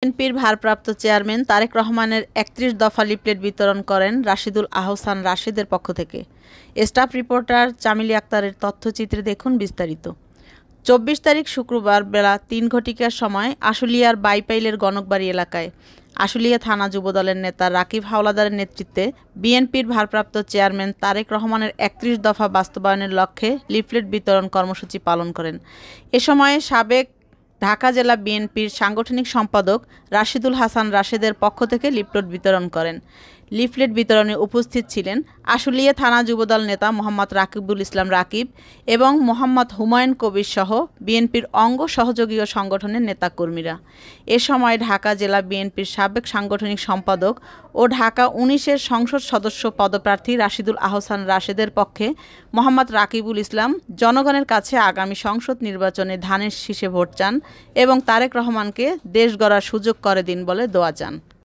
বিএনপির ভারপ্রাপ্ত চেয়ারম্যান তারেক রহমানের ৩১ দফা লিফলেট বিতরণ করেন রাশিদুল আহসান রাশেদের পক্ষ থেকে। স্টাফ রিপোর্টার চামেলি আক্তারের তথ্যচিত্রে দেখুন বিস্তারিত। ২৪ তারিখ শুক্রবার বেলা ৩ ঘটিকার সময় আশুলিয়ার বাইপাইলের গণকবাড়ি এলাকায় আশুলিয়া থানা যুবদলের নেতা রাকিব হাওলাদারের নেতৃত্বে বিএনপির ভারপ্রাপ্ত চেয়ারম্যান তারেক রহমানের ৩১ দফা বাস্তবায়নের লক্ষ্যে লিফলেট বিতরণ কর্মসূচি পালন করেন। এ সময় সাবেক ঢাকা জেলা বিএনপির সাংগঠনিক সম্পাদক রাশিদুল হাসান রাশেদের পক্ষ থেকে লিফলেট বিতরণ করেন। লিফলেট বিতরণে উপস্থিত ছিলেন আশুলিয়া থানা যুবদল নেতা মোহাম্মদ রাকিবুল ইসলাম রাকিব এবং মোহাম্মদ হুমায়ুন কবির সহ বিএনপির অঙ্গ সহযোগী ও সংগঠনের নেতাকর্মীরা। এ সময় ঢাকা জেলা বিএনপির সাবেক সাংগঠনিক সম্পাদক ও ঢাকা ১৯-এর সংসদ সদস্য পদপ্রার্থী রাশিদুল আহসান রাশেদের পক্ষে মোহাম্মদ রাকিবুল ইসলাম জনগণের কাছে আগামী সংসদ নির্বাচনে ধানের শীষে ভোট চান এবং তারেক রহমানকে দেশ গড়ার সুযোগ করে দিন বলে দোয়া চান।